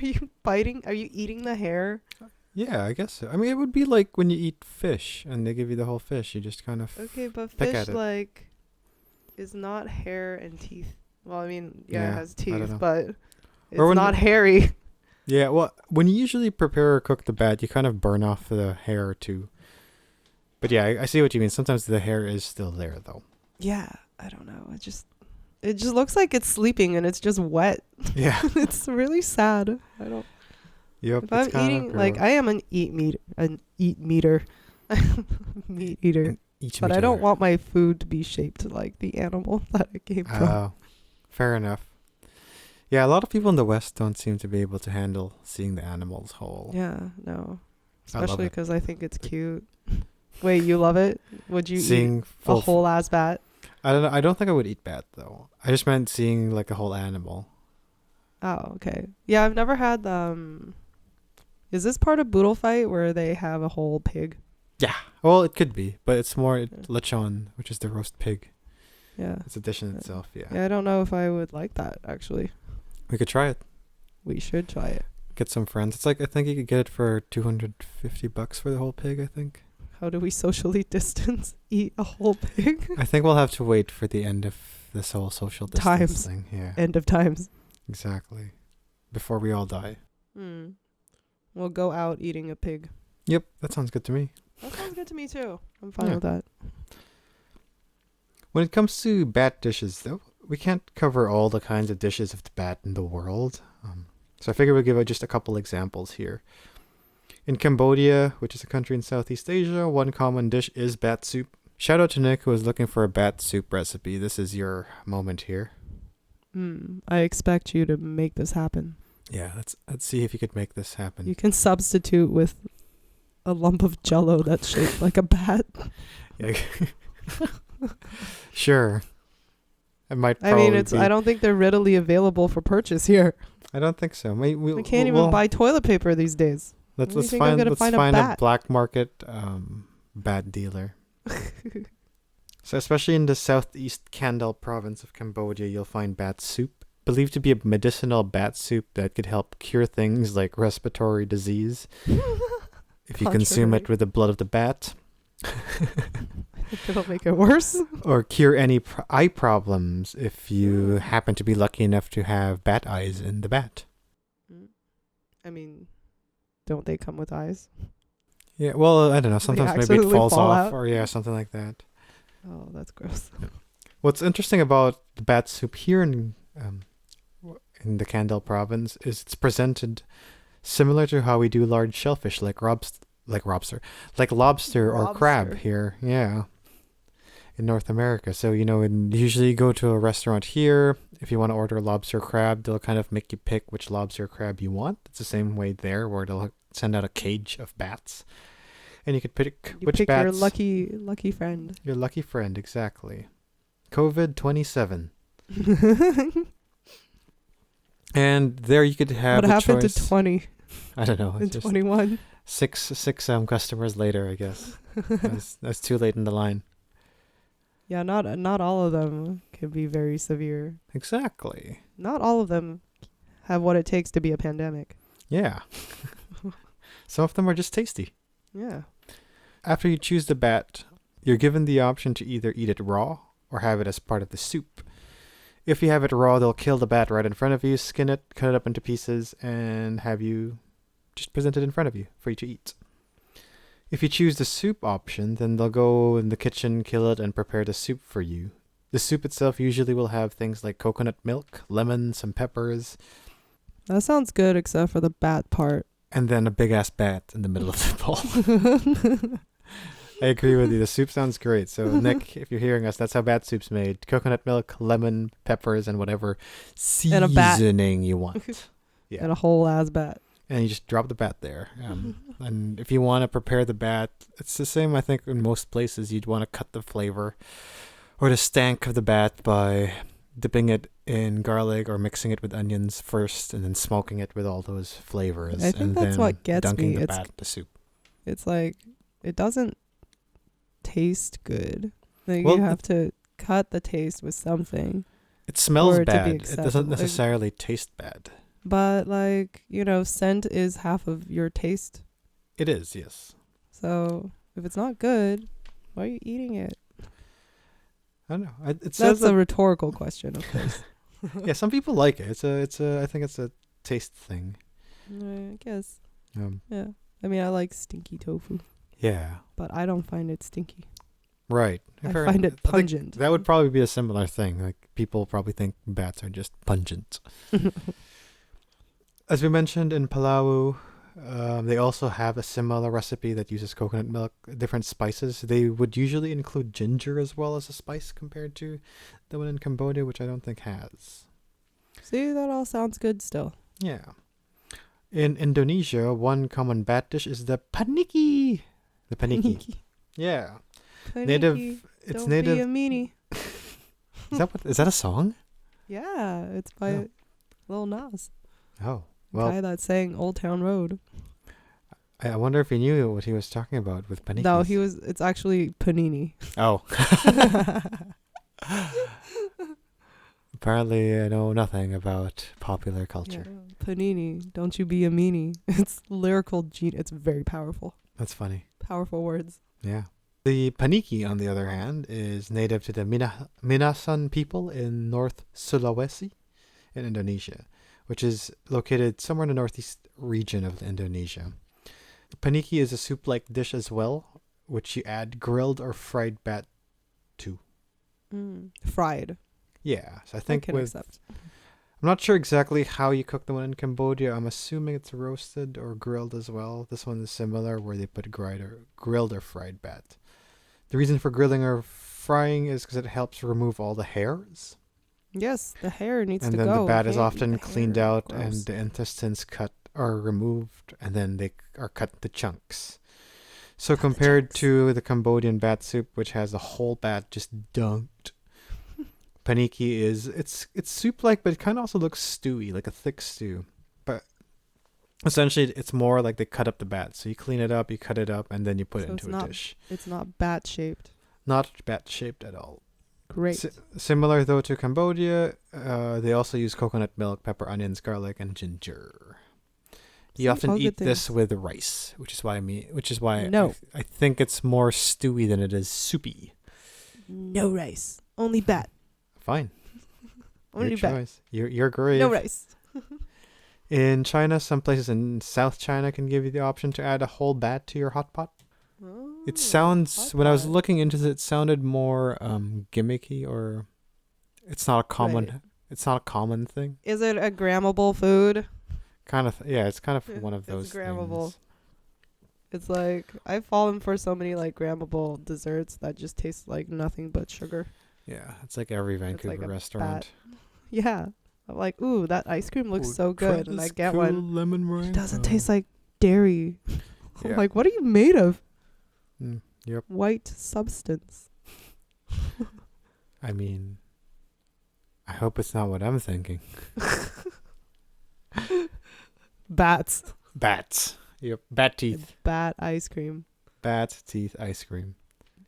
Speaker 1: you biting? Are you eating the hair?
Speaker 3: Yeah, I guess so. I mean, it would be like when you eat fish and they give you the whole fish. You just kind of
Speaker 1: Okay, but
Speaker 3: pick
Speaker 1: fish
Speaker 3: at it.
Speaker 1: like is not hair and teeth. Well, I mean, yeah, it
Speaker 3: Yeah,
Speaker 1: has
Speaker 3: I don't
Speaker 1: teeth,
Speaker 3: know.
Speaker 1: but it's
Speaker 3: Or when
Speaker 1: not hairy.
Speaker 3: Yeah, well, when you usually prepare or cook the bat, you kind of burn off the hair too. But yeah, I see what you mean. Sometimes the hair is still there, though.
Speaker 1: Yeah, I don't know. It just looks like it's sleeping and it's just wet.
Speaker 3: Yeah.
Speaker 1: It's really sad. I don't.
Speaker 3: Yep.
Speaker 1: If I'm eating, like I am an meat eater, meat eater.
Speaker 3: Each
Speaker 1: But I don't want my food to be shaped like the animal that it came from.
Speaker 3: Oh, fair enough. Yeah, a lot of people in the West don't seem to be able to handle seeing the animals whole.
Speaker 1: Yeah, no.
Speaker 3: I love
Speaker 1: Especially
Speaker 3: it.
Speaker 1: because I think it's cute. Wait, you love it? Would you
Speaker 3: Seeing
Speaker 1: eat a
Speaker 3: full
Speaker 1: whole ass bat?
Speaker 3: I don't know. I don't think I would eat bat though. I just meant seeing like a whole animal.
Speaker 1: Oh, okay. Yeah, I've never had Is this part of Boodle Fight where they have a whole pig?
Speaker 3: Yeah. Well, it could be, but it's more lechon, which is the roast pig.
Speaker 1: Yeah.
Speaker 3: It's a dish in itself. Yeah.
Speaker 1: Yeah, I don't know if I would like that actually.
Speaker 3: We could try it.
Speaker 1: We should try it.
Speaker 3: Get some friends. It's like I think you could get it for $250 for the whole pig. I think.
Speaker 1: How do we socially distance eat a whole pig?
Speaker 3: I think we'll have to wait for the end of this whole social distance
Speaker 1: Times.
Speaker 3: thing. Yeah.
Speaker 1: End of times.
Speaker 3: Exactly. Before we all die.
Speaker 1: We'll go out eating a pig.
Speaker 3: Yep, that sounds good to me.
Speaker 1: That sounds good to me too. I'm fine
Speaker 3: Yeah.
Speaker 1: with that.
Speaker 3: When it comes to bat dishes, though, we can't cover all the kinds of dishes of the bat in the world. So I figure we'll give just a couple examples here. In Cambodia, which is a country in Southeast Asia, one common dish is bat soup. Shout out to Nick who was looking for a bat soup recipe. This is your moment here.
Speaker 1: I expect you to make this happen.
Speaker 3: Yeah, let's see if you could make this happen.
Speaker 1: You can substitute with a lump of jello that's shaped like a bat.
Speaker 3: Yeah. Sure. It might
Speaker 1: I mean,
Speaker 3: probably
Speaker 1: I don't think they're readily available for purchase here.
Speaker 3: I don't think so.
Speaker 1: We can't even buy toilet paper these days.
Speaker 3: Let's
Speaker 1: think I'm
Speaker 3: find
Speaker 1: gonna find a
Speaker 3: a
Speaker 1: bat?
Speaker 3: black market bat dealer. So especially in the southeast Kandal province of Cambodia, you'll find bat soup, believed to be a medicinal bat soup that could help cure things like respiratory disease if you consume it with the blood of the bat.
Speaker 1: It'll make it worse.
Speaker 3: Or cure any eye problems if you happen to be lucky enough to have bat eyes in the bat.
Speaker 1: I mean, don't they come with eyes?
Speaker 3: Yeah, well, I don't know. Sometimes maybe it
Speaker 1: absolutely
Speaker 3: falls
Speaker 1: fall
Speaker 3: off
Speaker 1: out?
Speaker 3: or yeah, something like that.
Speaker 1: Oh, that's gross.
Speaker 3: What's interesting about the bat soup here in the Kandal province is it's presented similar to how we do large shellfish like lobster or crab here. Yeah. In North America. So, usually you go to a restaurant here. If you want to order lobster crab, they'll kind of make you pick which lobster crab you want. It's the same way there where they'll send out a cage of bats. And you could pick which
Speaker 1: pick
Speaker 3: bats.
Speaker 1: your lucky friend.
Speaker 3: Your lucky friend, exactly. COVID-27. And there you could have
Speaker 1: What happened
Speaker 3: choice.
Speaker 1: to 20
Speaker 3: I don't know.
Speaker 1: and 21?
Speaker 3: Six customers later, I guess. That's too late in the line.
Speaker 1: Yeah, not all of them can be very severe.
Speaker 3: Exactly.
Speaker 1: Not all of them have what it takes to be a pandemic.
Speaker 3: Yeah. Some of them are just tasty.
Speaker 1: Yeah.
Speaker 3: After you choose the bat, you're given the option to either eat it raw or have it as part of the soup. If you have it raw, they'll kill the bat right in front of you, skin it, cut it up into pieces, and have you just present it in front of you for you to eat. If you choose the soup option, then they'll go in the kitchen, kill it, and prepare the soup for you. The soup itself usually will have things like coconut milk, lemon, some peppers.
Speaker 1: That sounds good except for the bat part.
Speaker 3: And then a big-ass bat in the middle of the bowl. I agree with you. The soup sounds great. So, Nick, if you're hearing us, that's how bat soup's made. Coconut milk, lemon, peppers, and whatever seasoning you want. Yeah.
Speaker 1: And a whole ass bat.
Speaker 3: And you just drop the bat there. And if you want to prepare the bat, it's the same, I think, in most places. You'd want to cut the flavor or the stank of the bat by dipping it in garlic or mixing it with onions first and then smoking it with all those flavors.
Speaker 1: I think
Speaker 3: and
Speaker 1: that's
Speaker 3: then
Speaker 1: what gets
Speaker 3: dunking
Speaker 1: me.
Speaker 3: the bat in the soup.
Speaker 1: It's like, it doesn't taste good. Like,
Speaker 3: Well,
Speaker 1: you have to cut the taste with something.
Speaker 3: It smells
Speaker 1: for it to be
Speaker 3: bad. It doesn't
Speaker 1: acceptable.
Speaker 3: necessarily taste bad.
Speaker 1: But, scent is half of your taste.
Speaker 3: It is, yes.
Speaker 1: So if it's not good, why are you eating it?
Speaker 3: I don't know. It says
Speaker 1: That's
Speaker 3: that,
Speaker 1: a rhetorical question, of course.
Speaker 3: yeah, some people like it. I think it's a taste thing.
Speaker 1: I guess.
Speaker 3: Um,
Speaker 1: Yeah. I mean, I like stinky tofu,
Speaker 3: yeah.
Speaker 1: but I don't find it stinky.
Speaker 3: Right.
Speaker 1: I find it
Speaker 3: I think
Speaker 1: pungent.
Speaker 3: that would probably be a similar thing. Like people probably think bats are just pungent. As we mentioned in Palau, they also have a similar recipe that uses coconut milk, different spices. They would usually include ginger as well as a spice compared to the one in Cambodia, which I don't think has.
Speaker 1: See, that all sounds good still.
Speaker 3: Yeah. In Indonesia, one common bat dish is the paniki. The paniki. Yeah.
Speaker 1: Paniki,
Speaker 3: It's
Speaker 1: don't
Speaker 3: native.
Speaker 1: be a meanie.
Speaker 3: Is that a song?
Speaker 1: Yeah, it's by
Speaker 3: No.
Speaker 1: Lil Nas.
Speaker 3: Oh.
Speaker 1: The
Speaker 3: Well,
Speaker 1: guy that's saying Old Town Road.
Speaker 3: I wonder if he knew what he was talking about with panikis.
Speaker 1: No, it's actually panini.
Speaker 3: Oh. Apparently, I know nothing about popular culture.
Speaker 1: Yeah, panini, don't you be a meanie. It's lyrical it's very powerful.
Speaker 3: That's funny.
Speaker 1: Powerful words.
Speaker 3: Yeah. The paniki, on the other hand, is native to the Minasan people in North Sulawesi in Indonesia, which is located somewhere in the northeast region of Indonesia. Paniki is a soup-like dish as well, which you add grilled or fried bat to.
Speaker 1: Fried.
Speaker 3: Yeah, so I
Speaker 1: I
Speaker 3: think
Speaker 1: can accept.
Speaker 3: I'm not sure exactly how you cook the one in Cambodia. I'm assuming it's roasted or grilled as well. This one is similar, where they put grilled or fried bat. The reason for grilling or frying is because it helps remove all the hairs.
Speaker 1: Yes, the hair needs
Speaker 3: And
Speaker 1: to
Speaker 3: then
Speaker 1: go.
Speaker 3: the bat is
Speaker 1: Can't eat
Speaker 3: often
Speaker 1: the
Speaker 3: cleaned
Speaker 1: hair.
Speaker 3: out
Speaker 1: Gross.
Speaker 3: and the intestines cut or removed, and then they are cut into chunks. So
Speaker 1: Cut the
Speaker 3: compared
Speaker 1: chunks.
Speaker 3: to the Cambodian bat soup, which has the whole bat just dunked, paniki it's soup-like, but it kind of also looks stewy, like a thick stew. But essentially, it's more like they cut up the bat. So you clean it up, you cut it up, and then you put it
Speaker 1: So
Speaker 3: into
Speaker 1: it's
Speaker 3: a
Speaker 1: not-
Speaker 3: dish.
Speaker 1: It's not bat shaped.
Speaker 3: Not bat-shaped at all.
Speaker 1: Great.
Speaker 3: Similar though to Cambodia, they also use coconut milk, pepper, onions, garlic, and ginger. You
Speaker 1: See,
Speaker 3: often
Speaker 1: all good
Speaker 3: eat this
Speaker 1: things.
Speaker 3: with rice, which is why
Speaker 1: No.
Speaker 3: I think it's more stewy than it is soupy.
Speaker 1: No rice. Only bat.
Speaker 3: Fine,
Speaker 1: Only
Speaker 3: your
Speaker 1: bat.
Speaker 3: choice. You're great.
Speaker 1: No rice.
Speaker 3: In China, some places in South China can give you the option to add a whole bat to your hot pot. It sounds, when I was looking into it sounded more gimmicky, or it's not a common.
Speaker 1: Right.
Speaker 3: It's not a common thing.
Speaker 1: Is it a grammable food?
Speaker 3: Kind of, yeah. It's kind of
Speaker 1: Yeah,
Speaker 3: one of
Speaker 1: it's
Speaker 3: those
Speaker 1: grammable.
Speaker 3: things.
Speaker 1: It's like I've fallen for so many like grammable desserts that just taste like nothing but sugar.
Speaker 3: Yeah, it's like every Vancouver
Speaker 1: like a
Speaker 3: restaurant.
Speaker 1: Yeah. I'm like, ooh, that ice cream looks
Speaker 3: Ooh,
Speaker 1: so
Speaker 3: try
Speaker 1: good, and I
Speaker 3: this
Speaker 1: get
Speaker 3: cool
Speaker 1: one.
Speaker 3: lemon
Speaker 1: It
Speaker 3: meringue.
Speaker 1: doesn't taste like dairy. I'm
Speaker 3: Yeah.
Speaker 1: like, what are you made of?
Speaker 3: Yep.
Speaker 1: White substance.
Speaker 3: I mean, I hope it's not what I'm thinking.
Speaker 1: Bats.
Speaker 3: Bats. Yep. Bat teeth.
Speaker 1: Bat ice cream.
Speaker 3: Bat teeth ice cream.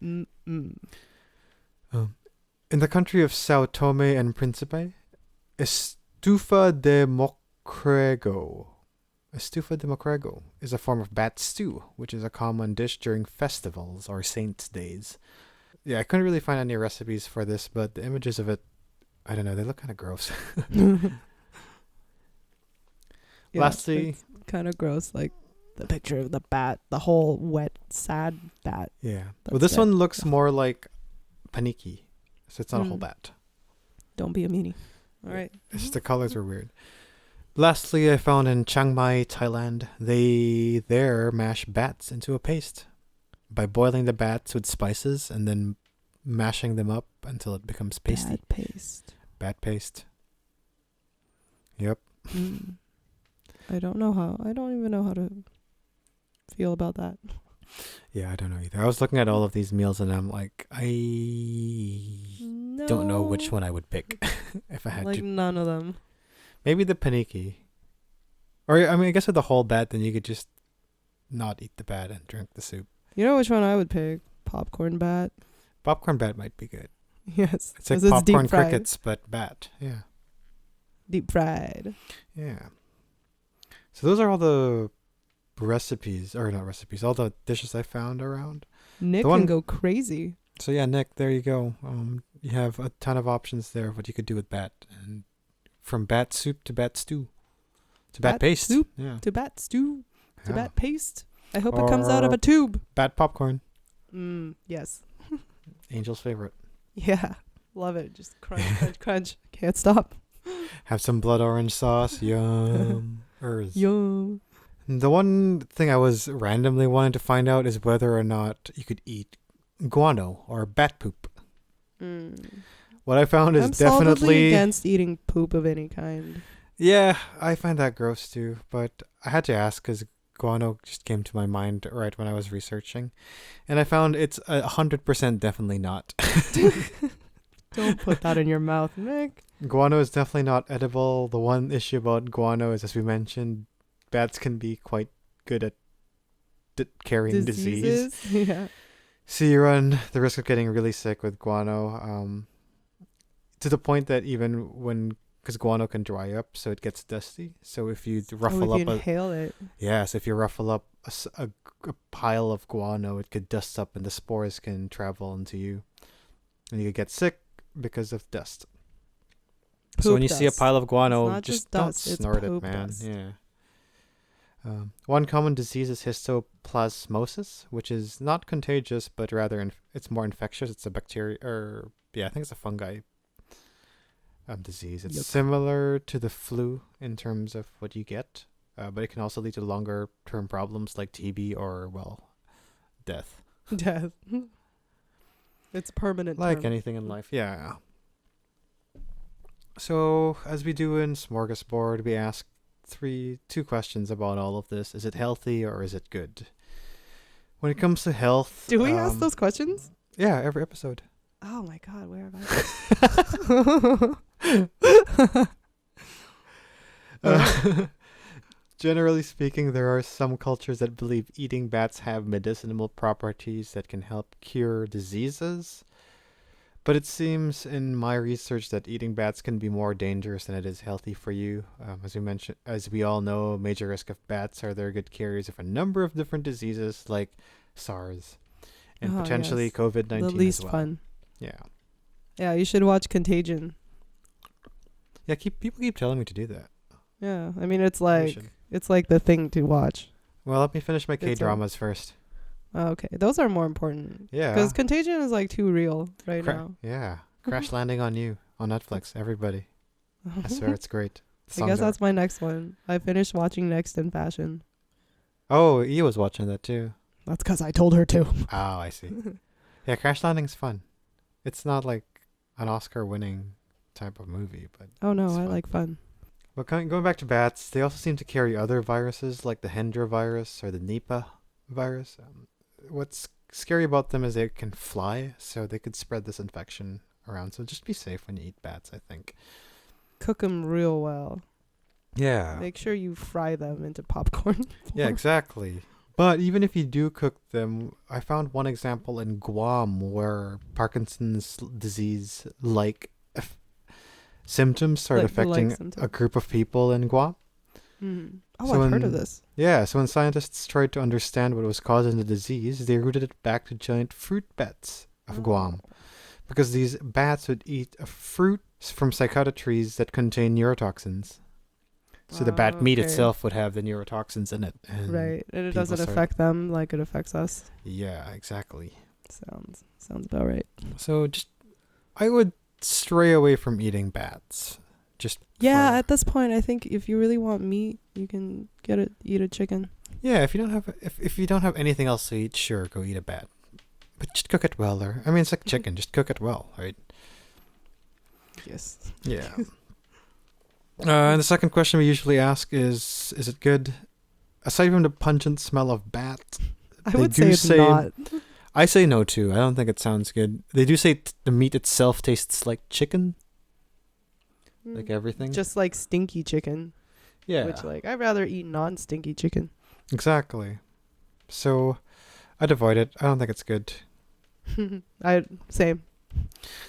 Speaker 1: Mm-mm.
Speaker 3: In the country of Sao Tome and Principe, estufa de mokrego. Estufa de mokrego is a form of bat stew, which is a common dish during festivals or saints' days. Yeah, I couldn't really find any recipes for this, but the images of it, I don't know, they look kind of gross.
Speaker 1: Yeah,
Speaker 3: Lastly,
Speaker 1: kind of gross, like the picture of the bat, the whole wet, sad bat.
Speaker 3: yeah. Well,
Speaker 1: That's
Speaker 3: this
Speaker 1: it.
Speaker 3: one looks more like paniki, so it's not a whole
Speaker 1: Mm.
Speaker 3: bat.
Speaker 1: Don't be a meanie. All
Speaker 3: Yeah.
Speaker 1: right.
Speaker 3: It's just the colors were weird. Lastly, I found in Chiang Mai, Thailand, they there mash bats into a paste by boiling the bats with spices and then mashing them up until it becomes pasty.
Speaker 1: Bad paste.
Speaker 3: Bat paste. Yep.
Speaker 1: Mm. I don't even know how to feel about that.
Speaker 3: Yeah, I don't know either. I was looking at all of these meals and I'm like, I don't know which one I would pick if I had
Speaker 1: Like
Speaker 3: to.
Speaker 1: none of them.
Speaker 3: Maybe the paniki. Or, I mean, I guess with the whole bat, then you could just not eat the bat and drink the soup.
Speaker 1: You know which one I would pick? Popcorn bat.
Speaker 3: Popcorn bat might be good.
Speaker 1: Yes.
Speaker 3: It's like
Speaker 1: 'cause
Speaker 3: popcorn
Speaker 1: deep fried.
Speaker 3: crickets, but bat. Yeah.
Speaker 1: Deep fried.
Speaker 3: Yeah. So those are all the recipes, or not recipes, all the dishes I found around.
Speaker 1: Nick
Speaker 3: The one-
Speaker 1: can go crazy.
Speaker 3: So yeah, Nick, there you go. You have a ton of options there of what you could do with bat, and from bat soup to bat stew to bat,
Speaker 1: Bat
Speaker 3: paste.
Speaker 1: soup
Speaker 3: Yeah.
Speaker 1: To bat stew. To
Speaker 3: Yeah.
Speaker 1: bat paste. I hope it comes out of
Speaker 3: Or-
Speaker 1: a tube.
Speaker 3: Bat popcorn.
Speaker 1: Yes.
Speaker 3: Angel's favorite.
Speaker 1: Yeah. Love it. Just crunch, crunch, crunch. Can't stop.
Speaker 3: Have some blood orange sauce. Yum.
Speaker 1: Yum.
Speaker 3: The one thing I was randomly wanting to find out is whether or not you could eat guano or bat poop. What I found is
Speaker 1: I'm solidly
Speaker 3: definitely
Speaker 1: against eating poop of any kind.
Speaker 3: Yeah, I find that gross too, but I had to ask because guano just came to my mind right when I was researching, and I found it's 100% definitely not.
Speaker 1: Don't put that in your mouth, Nick.
Speaker 3: Guano is definitely not edible. The one issue about guano is, as we mentioned, bats can be quite good at carrying disease.
Speaker 1: Diseases? Yeah.
Speaker 3: So you run the risk of getting really sick with guano, to the point that even because guano can dry up, so it gets dusty. So if you ruffle
Speaker 1: if you
Speaker 3: up
Speaker 1: inhale it.
Speaker 3: so if you ruffle up a pile of guano, it could dust up and the spores can travel into you. And you could get sick because of dust. So when you see a
Speaker 1: dust.
Speaker 3: pile of guano,
Speaker 1: It's not
Speaker 3: just
Speaker 1: just
Speaker 3: don't
Speaker 1: dust, it's
Speaker 3: snort it,
Speaker 1: poop
Speaker 3: man.
Speaker 1: dust.
Speaker 3: Yeah. One common disease is histoplasmosis, which is not contagious, but rather it's more infectious. It's a bacteria, I think it's a fungi disease. It's
Speaker 1: Yep.
Speaker 3: similar to the flu in terms of what you get, but it can also lead to longer term problems like TB or, death.
Speaker 1: Death. It's permanent.
Speaker 3: Like
Speaker 1: term.
Speaker 3: anything in life, yeah. So, as we do in Smörgåsbord, we ask two questions about all of this. Is it healthy or is it good? When it comes to health...
Speaker 1: Do we ask those questions?
Speaker 3: Yeah, every episode.
Speaker 1: Oh my god, where have I?
Speaker 3: Generally speaking, there are some cultures that believe eating bats have medicinal properties that can help cure diseases. But it seems in my research that eating bats can be more dangerous than it is healthy for you. As we all know, a major risk of bats are they're good carriers of a number of different diseases like SARS and potentially
Speaker 1: yes.
Speaker 3: COVID-19
Speaker 1: The least
Speaker 3: as well.
Speaker 1: fun.
Speaker 3: Yeah.
Speaker 1: Yeah, you should watch Contagion.
Speaker 3: Yeah, people keep telling me to do that.
Speaker 1: Yeah, I mean it's
Speaker 3: I
Speaker 1: like
Speaker 3: should.
Speaker 1: the thing to watch.
Speaker 3: Well, let me finish my
Speaker 1: It's
Speaker 3: K-dramas first.
Speaker 1: Oh, okay, those are more important.
Speaker 3: Yeah.
Speaker 1: Because Contagion is like too real right now.
Speaker 3: Yeah. Crash Landing on You on Netflix. Everybody. I swear it's great.
Speaker 1: I guess that's my next one. I finished watching Next in Fashion.
Speaker 3: Oh, E was watching that too.
Speaker 1: That's because I told her to.
Speaker 3: Oh, I see. Yeah, Crash Landing's fun. It's not like an Oscar-winning type of movie, but
Speaker 1: Oh no,
Speaker 3: It's
Speaker 1: I
Speaker 3: fun.
Speaker 1: like fun.
Speaker 3: but going back to bats, they also seem to carry other viruses like the Hendra virus or the Nipah virus. What's scary about them is they can fly, so they could spread this infection around. So just be safe when you eat bats, I think.
Speaker 1: Cook them real well.
Speaker 3: Yeah.
Speaker 1: Make sure you fry them into popcorn.
Speaker 3: Yeah, exactly. But even if you do cook them, I found one example in Guam where Parkinson's disease symptoms started
Speaker 1: Like
Speaker 3: affecting
Speaker 1: symptoms.
Speaker 3: a group of people in Guam.
Speaker 1: Mm. Oh,
Speaker 3: So
Speaker 1: I've heard of
Speaker 3: when-
Speaker 1: this.
Speaker 3: Yeah, so when scientists tried to understand what was causing the disease, they rooted it back to giant fruit bats of Guam. Because these bats would eat a fruit from cicada trees that contain neurotoxins. So the bat meat
Speaker 1: Okay.
Speaker 3: itself would have the neurotoxins in it. And
Speaker 1: Right, and it
Speaker 3: people
Speaker 1: doesn't
Speaker 3: start-
Speaker 1: affect them like it affects us.
Speaker 3: Yeah, exactly.
Speaker 1: Sounds about right.
Speaker 3: So I would stray away from eating bats.
Speaker 1: Yeah,
Speaker 3: for-
Speaker 1: at this point, I think if you really want meat, you can eat a chicken.
Speaker 3: Yeah, if you don't have anything else to eat, sure, go eat a bat. But just cook it well, or I mean, it's like chicken. Just cook it well, right?
Speaker 1: Yes.
Speaker 3: Yeah. And the second question we usually ask is it good? Aside from the pungent smell of bat,
Speaker 1: I
Speaker 3: They
Speaker 1: would
Speaker 3: do
Speaker 1: say it's
Speaker 3: say-
Speaker 1: not.
Speaker 3: I say no too. I don't think it sounds good. They do say the meat itself tastes like chicken, like everything.
Speaker 1: Just like stinky chicken.
Speaker 3: yeah,
Speaker 1: Which I'd rather eat non-stinky chicken.
Speaker 3: exactly. So I'd avoid it. I don't think it's good.
Speaker 1: Same.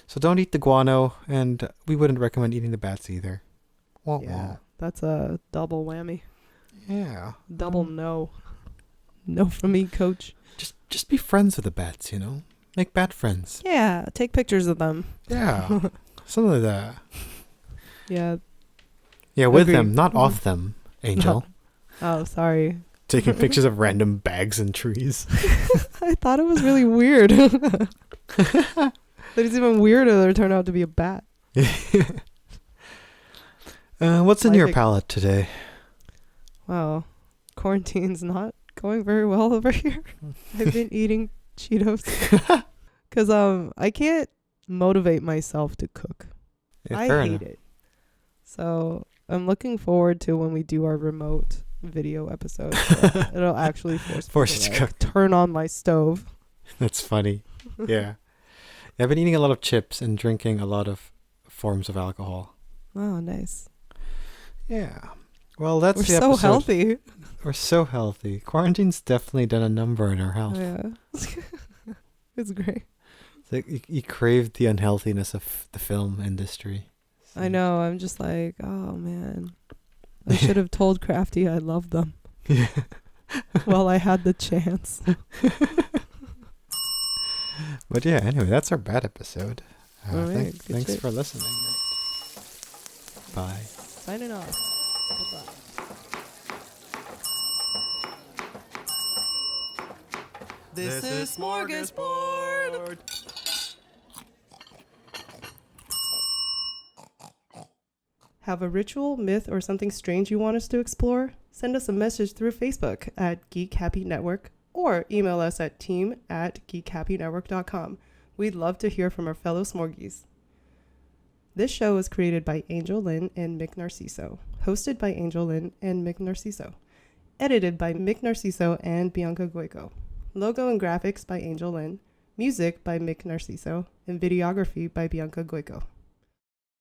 Speaker 3: So don't eat the guano, and we wouldn't recommend eating the bats either. Wah,
Speaker 1: Yeah,
Speaker 3: wah.
Speaker 1: that's a double whammy.
Speaker 3: Yeah.
Speaker 1: Double no. No from me, coach.
Speaker 3: Just be friends with the bats, you know? Make bat friends.
Speaker 1: Yeah, take pictures of them.
Speaker 3: Yeah. Something like that.
Speaker 1: Yeah.
Speaker 3: Yeah, with
Speaker 1: Agreed.
Speaker 3: them, not off them, Angel.
Speaker 1: Oh, sorry.
Speaker 3: Taking pictures of random bags and trees.
Speaker 1: I thought it was really weird. But it's even weirder that it turned out to be a bat.
Speaker 3: What's in your palate today?
Speaker 1: Wow. Quarantine's not going very well over here. I've been eating Cheetos. Because I can't motivate myself to cook.
Speaker 3: Yeah,
Speaker 1: I hate it. So I'm looking forward to when we do our remote video episode. So it'll actually force me to cook. Turn on my stove.
Speaker 3: That's funny. Yeah. I've been eating a lot of chips and drinking a lot of forms of alcohol.
Speaker 1: Oh, nice.
Speaker 3: Yeah. Well, that's
Speaker 1: We're
Speaker 3: the
Speaker 1: so
Speaker 3: episode.
Speaker 1: healthy.
Speaker 3: We're so healthy. Quarantine's definitely done a number on our health.
Speaker 1: Oh, yeah. It's great.
Speaker 3: It's like you craved the unhealthiness of the film industry. So.
Speaker 1: I know. I'm just like, oh, man. I should have told Crafty I loved them.
Speaker 3: Yeah.
Speaker 1: While I had the chance.
Speaker 3: But yeah, anyway, that's our bad episode.
Speaker 1: All right,
Speaker 3: thanks for listening. Bye.
Speaker 1: Signing off. Goodbye.
Speaker 2: This is Smörgåsbord.
Speaker 1: Have a ritual, myth, or something strange you want us to explore? Send us a message through Facebook at Geek Happy Network or email us at team@geekhappynetwork.com. We'd love to hear from our fellow Smorgies. This show was created by Angel Lin and Mick Narciso, hosted by Angel Lin and Mick Narciso, edited by Mick Narciso and Bianca Goico, logo and graphics by Angel Lin, music by Mick Narciso, and videography by Bianca Goico.